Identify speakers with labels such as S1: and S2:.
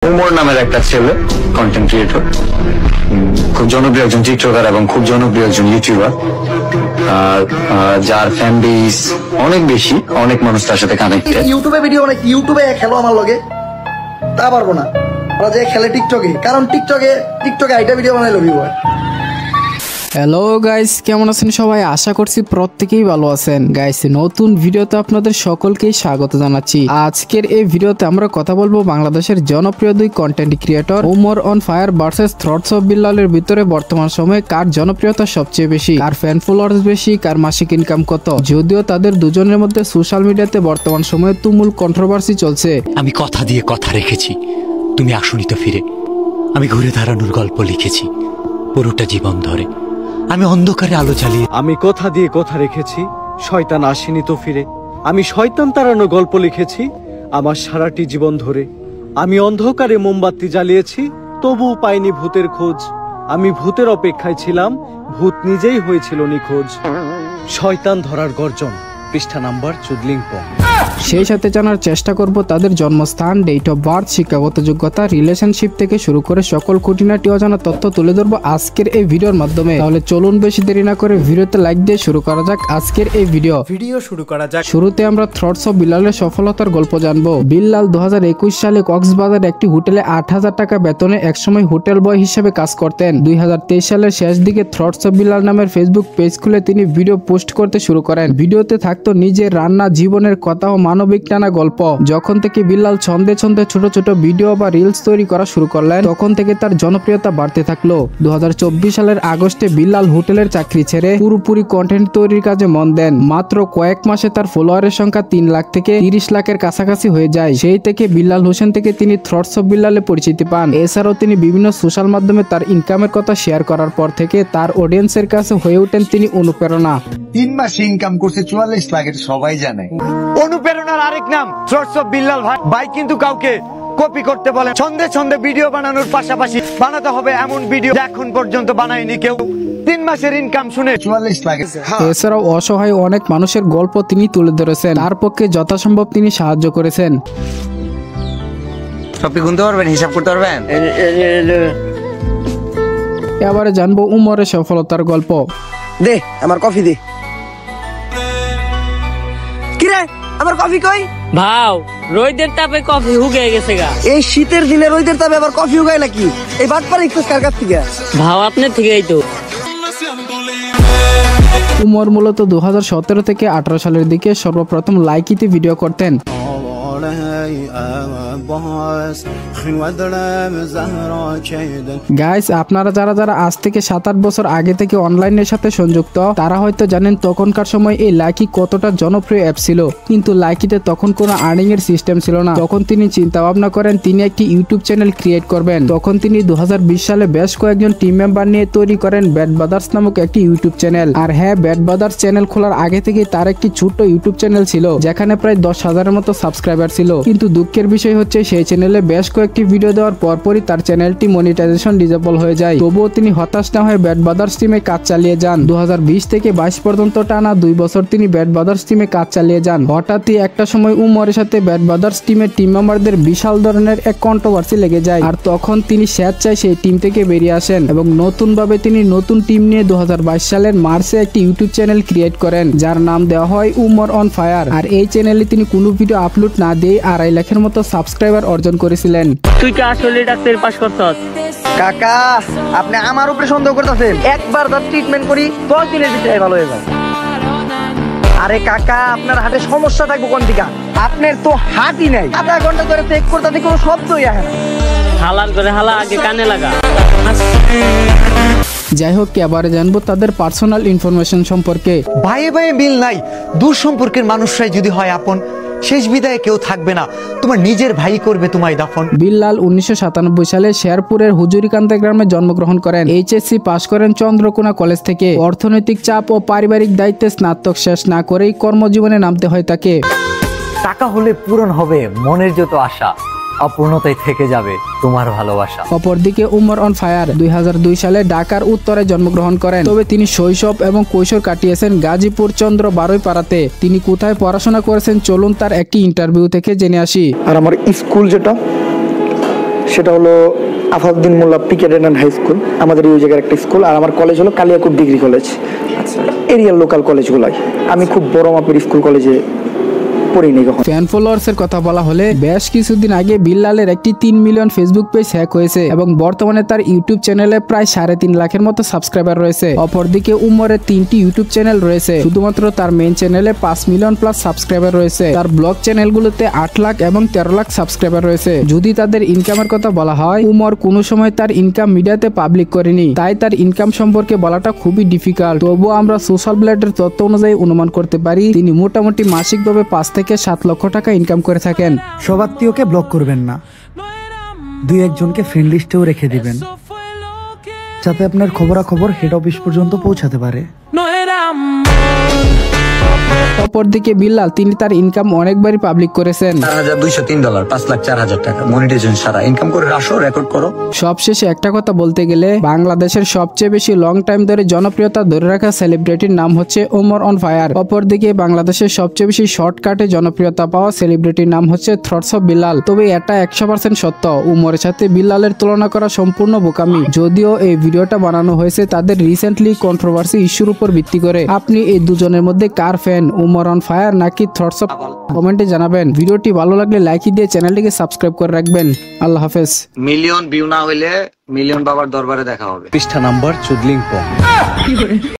S1: উমর নামের একটা ছেলে কন্টেন্ট ক্রিয়েটর, খুব জনপ্রিয় একজন চিত্রকার এবং খুব জনপ্রিয় একজন ইউটিউবার, যার ফ্যান বেস অনেক বেশি, অনেক মানুষ তার সাথে কানেক্টেড।
S2: ইউটিউবে ভিডিও বানাই, ইউটিউবে খেলো আমার লগে তা পারবো না, ওরা যে খেলে টিকটকে, কারণ টিকটকে আইটা ভিডিও বানাইলো ভিউয়ার।
S3: হ্যালো গাইস, কেমন আছেন সবাই? আশা করছি প্রত্যেকেই ভালো আছেন। গাইস, নতুন ভিডিওতে আপনাদের সকলকেই স্বাগত জানাচ্ছি। আজকের এই ভিডিওতে আমরা কথা বলবো বাংলাদেশের জনপ্রিয় দুই content creator Umar on fire versus thoughts of বিল্লালের ভিতরে বর্তমান সময়ে কার জনপ্রিয়তা সবচেয়ে বেশি, কার ফ্যান ফলোয়ার্স বেশি, কার মাসিক ইনকাম কত। যদিও তাদের দুজনের মধ্যে সোশ্যাল মিডিয়াতে বর্তমান সময়ে তুমুল কন্ট্রোভার্সি চলছে।
S4: আমি কথা দিয়ে কথা রেখেছি, তুমি আসনি তো ফিরে। আমি ঘুরে দাঁড়ানোর গল্প লিখেছি পুরোটা জীবন ধরে। আমি অন্ধকারে আলো জ্বালিয়ে।
S5: আমি কথা দিয়ে কথা রেখেছি, শয়তান আসেনি তো ফিরে। আমি শয়তান তাড়ানো গল্প লিখেছি আমার সারাটি জীবন ধরে। আমি অন্ধকারে মোমবাতি জ্বালিয়েছি, তবুও পাইনি ভূতের খোঁজ। আমি ভূতের অপেক্ষায় ছিলাম, ভূত নিজেই হয়েছিল নিখোঁজ। শয়তান ধরার গর্জন, পৃষ্ঠা নাম্বার চুদলিংপং।
S3: সেই সাথে জানার চেষ্টা করব তাদের জন্মস্থান, ডেট অফ বার্থ, শিক্ষাগত যোগ্যতা, রিলেশনশিপ থেকে শুরু করে সকল খুঁটিনাটি অজানা তথ্য তুলে ধরবো আজকের এই ভিডিওর মাধ্যমে। তাহলে চলুন বেশি দেরি না করে ভিডিওতে লাইক দিয়ে শুরু করা যাক আজকের এই ভিডিও শুরু করা যাক। শুরুতে আমরা থ্রটস অফ বিল্লালের সফলতার গল্প জানবো। বিল্লাল 2021 সালে কক্সবাজার একটি হোটেলে 8,000 টাকা বেতনে একসময় হোটেল বয় হিসেবে কাজ করতেন। 2023 সালের শেষ দিকে থ্রটস অফ বিল্লাল নামের ফেসবুক পেজ খুলে তিনি ভিডিও পোস্ট করতে শুরু করেন। ভিডিওতে থাকতো নিজের রান্না, জীবনের কথা ও মানবিক নানা গল্প। যখন থেকে বিল্লাল ছন্দে ছন্দে ছোট ছোট ভিডিও বা রিলস তৈরি করা শুরু করলেন, তখন থেকে তার জনপ্রিয়তা বাড়তে থাকলো। 2024 সালের আগস্টে বিল্লাল হোটেলের চাকরি ছেড়ে পুরোপুরি কন্টেন্ট তৈরির কাজে মন দেন। মাত্র কয়েক মাসে তার ফলোয়ারের সংখ্যা 3 লাখ থেকে 30 লাখের কাছাকাছি হয়ে যায়। সেই থেকে বিল্লাল হোসেন থেকে তিনি থ্রটস অফ বিল্লালে পরিচিতি পান। এছাড়াও তিনি বিভিন্ন সোশ্যাল মাধ্যমে তার ইনকামের কথা শেয়ার করার পর থেকে তার অডিয়েন্সের কাছে হয়ে ওঠেন তিনি অনুপ্রেরণা।
S6: 3 মাসে ইনকাম করছে 44 লাখ, এটা সবাই জানে।
S7: অনুপ্রেরণার আরেক নাম থ্রটস অফ বিল্লাল ভাই কিন্তু কাউকে কপি করতে বলে। ছন্দে ছন্দে ভিডিও বানানোর পাশাপাশি বানাতে হবে এমন ভিডিও এখন পর্যন্ত বানায়নি কেউ। 3 মাসের ইনকাম শুনে
S6: 44 লাখ।
S3: এছাড়াও অসহায় অনেক মানুষের গল্প তিনি তুলে ধরেছেন, তার পক্ষে যথাসম্ভব তিনি সাহায্য করেছেন।
S7: সবই গুনতে পারবেন, হিসাব করতে পারবেন।
S3: এবারে জানবো উমরের সফলতার গল্প।
S2: দে আমার কফি দে। কিরে আমার কফি কই?
S8: ভাও, রোদের তাপে কফি হুগে গেছে গা।
S2: এই শীতের দিনে রোদের তাপে আবার কফি উগায় নাকি? এই বাটপার একটু কার কাছ থেকে?
S8: ভাও আপনার থেকেই তো।
S3: উমর মূলত 2017 থেকে 18 সালের দিকে সর্বপ্রথম লাইকিতে ভিডিও করতেন। গাইস, আপনারা যারা আজ থেকে 7-8 বছর আগে থেকে অনলাইনের সাথে সংযুক্ত, তারা হয়তো জানেন তখনকার সময় এই লাইকি কতটা জনপ্রিয় অ্যাপ ছিল। কিন্তু লাইকিতে তখন কোনো আর্নিং এর সিস্টেম ছিল না। তখন তিনি চিন্তা ভাবনা করেন তিনি একটি ইউটিউব চ্যানেল ক্রিয়েট করবেন। তখন তিনি 2020 সালে বেশ কয়েকজন টিম মেম্বার নিয়ে তৈরি করেন ব্যাড ব্রাদার্স নামক একটি ইউটিউব চ্যানেল। আর হ্যাঁ, ব্যাড ব্রাদার্স চ্যানেল খোলার আগে থেকে তার একটি ছোট্ট ইউটিউব চ্যানেল ছিল, যেখানে প্রায় 10,000-এর মতো সাবস্ক্রাইবার ছিল। কিন্তু দুঃখের বিষয় হচ্ছে সেই চ্যানেলে বেশ কয়েকটি ভিডিও দেওয়ার পরপরই তার চ্যানেলটি মনিটাইজেশন ডিসেবল হয়ে যায়। তবুও তিনি হতাশ না হয়ে ব্যাড ব্রাদার্স টিমে কাজ চালিয়ে যান। 2020 থেকে 22 পর্যন্ত টানা 2 বছর তিনি ব্যাড ব্রাদার্স টিমে কাজ চালিয়ে যান। হঠাৎই একটা সময় উমরের সাথে ব্যাড ব্রাদার্স টিমের টিম মেম্বারদের বিশাল ধরনের এক কন্ট্রোভার্সি লেগে যায়। আর তখন তিনি স্বেচ্ছায় সেই টিম থেকে বেরিয়ে আসেন এবং নতুনভাবে তিনি নতুন টিম নিয়ে 2022 সালের মার্চে একটি ইউটিউব চ্যানেল ক্রিয়েট করেন, যার নাম দেওয়া হয় উমর অন ফায়ার। আর এই চ্যানেলে তিনি কোনো ভিডিও আপলোড না দিয়ে 2.5 লাখের মতো সাবস্ক্রাইবার অর্জন করেছিলেন।
S8: তুই কি আসলে ডাক্তার পাস করছস?
S2: কাকা, আপনি আমার উপরে সন্দেহ করতেছেন? একবার তার ট্রিটমেন্ট করি 10 দিনের ভিতরে ভালো হয়ে যায়। আরে কাকা, আপনার হাতে সমস্যা থাকবো কোন দিকে? আপনার তো হাতই নাই। আধা ঘন্টা ধরে চেক করতে কোনো শব্দই আসে না।
S8: হালার করে হালা আগে কানে লাগা।
S3: যাই হোক, এবারে জানবো তাদের পার্সোনাল ইনফরমেশন সম্পর্কে।
S7: ভাইয়ে ভাইয়ে মিল নাই, দূর সম্পর্কের মানুষরাই যদি হয় আপন, শেষ বিদায়ে কেউ থাকবে না, তোমার নিজের ভাই করবে তোমায় দাফন।
S3: বিল্লাল 1997 সালে শেরপুরের হুজুরিকান্তা গ্রামে জন্মগ্রহণ করেন। এইচএসসি পাশ করেন চন্দ্রকোনা কলেজ থেকে। অর্থনৈতিক চাপ ও পারিবারিক দায়িত্বে স্নাতক শেষ না করেই কর্মজীবনে নামতে হয় তাকে।
S9: টাকা হলে পূরণ হবে মনের যত আশা, অপূর্ণতাই থেকে যাবে তোমার ভালোবাসা।
S3: অপরদিকে উমর অন ফায়ার 2002 সালে ঢাকার উত্তরে জন্মগ্রহণ করেন। তবে তিনি শৈশব এবং কৈশোর কাটিয়েছেন গাজীপুর চন্দ্র বারুইপাড়াতে। তিনি কোথায় পড়াশোনা করেছেন চলুন তার একটি ইন্টারভিউ থেকে জেনে আসি।
S10: আর আমার স্কুল যেটা
S2: সেটা হলো আফাউদ্দিন মোল্লা পিকেডেন অ্যান্ড হাই স্কুল, আমাদের ওই জায়গার একটা স্কুল। আর আমার কলেজ হলো কালিয়াকুট ডিগ্রি কলেজ। আচ্ছা, এরিয়ার লোকাল কলেজগুলাই। আমি খুব বড় মাপের স্কুল কলেজে পড়িনি কখন।
S3: ফ্যান ফলোয়ার্স এর কথা বলা হলে বেশ কিছুদিন আগে বিল্লালের একটি 3 মিলিয়ন ফেসবুক পেজ হ্যাক হয়েছে এবং বর্তমানে তার ইউটিউব চ্যানেলে প্রায় 3.5 লাখের মতো সাবস্ক্রাইবার রয়েছে। অপরদিকে উমরের 3টি ইউটিউব চ্যানেল রয়েছে, শুধুমাত্র তার মেইন চ্যানেলে 5 মিলিয়ন প্লাস সাবস্ক্রাইবার রয়েছে। তার ব্লগ চ্যানেলগুলোতে 8 লাখ এবং 13 লাখ সাবস্ক্রাইবার রয়েছে। যদি তাদের ইনকামের কথা বলা হয়, উমর কোনো সময় তার ইনকাম মিডিয়াতে পাবলিক করেনি, তাই তার ইনকাম সম্পর্কে বলাটা খুবই ডিফিকাল্ট। তবুও আমরা সোশ্যাল ব্লেডের তথ্য অনুযায়ী অনুমান করতে পারি তিনি মোটামুটি মাসিকভাবে 5 থেকে 7 লক্ষ টাকা ইনকাম করে থাকেন।
S10: সব আত্মীয়কে ব্লক করবেন না, 2-1 ফ্রেন্ড লিস্টেও রেখে দিবেন, যাতে আপনার খবরাখবর হেড অফিস পর্যন্ত পৌঁছাতে পারে।
S3: অপরদিকে বিল্লাল তিনি তার ইনকাম অনেকবারই পাবলিক করেছেন।
S1: $4,203, $5,04,000 টাকা মনিটাইজেশন সারা ইনকাম করে আসো, রেকর্ড করো।
S3: সবশেষে একটা কথা বলতে গেলে বাংলাদেশের সবচেয়ে বেশি লং টাইম ধরে জনপ্রিয়তা ধরে রাখা সেলিব্রিটির নাম হচ্ছে ওমর অন ফায়ার। অপরদিকে বাংলাদেশের সবচেয়ে বেশি শর্টকাটে জনপ্রিয়তা পাওয়া সেলিব্রিটির নাম হচ্ছে থ্রটস অফ বিল্লাল। তবে এটা 100% সত্য, উমরের সাথে বিল্লালের তুলনা করা সম্পূর্ণ বোকামি। যদিও এই ভিডিওটা বানানো হয়েছে তাদের রিসেন্টলি কন্ট্রোভার্সি ইস্যুর উপর ভিত্তি করে। আপনি এই দুজনের মধ্যে কার ফ্যান, উমর অন ফায়ার নাকি থ্রটস অফ, কমেন্টে জানাবেন। ভিডিওটি ভালো লাগলে লাইক দিয়ে চ্যানেলটিকে সাবস্ক্রাইব করে রাখবেন। আল্লাহ হাফেজ।
S1: মিলিয়ন ভিউ না হইলে মিলিয়ন বাবার দরবারে দেখা হবে।
S5: পৃষ্ঠা নাম্বার চুদলিং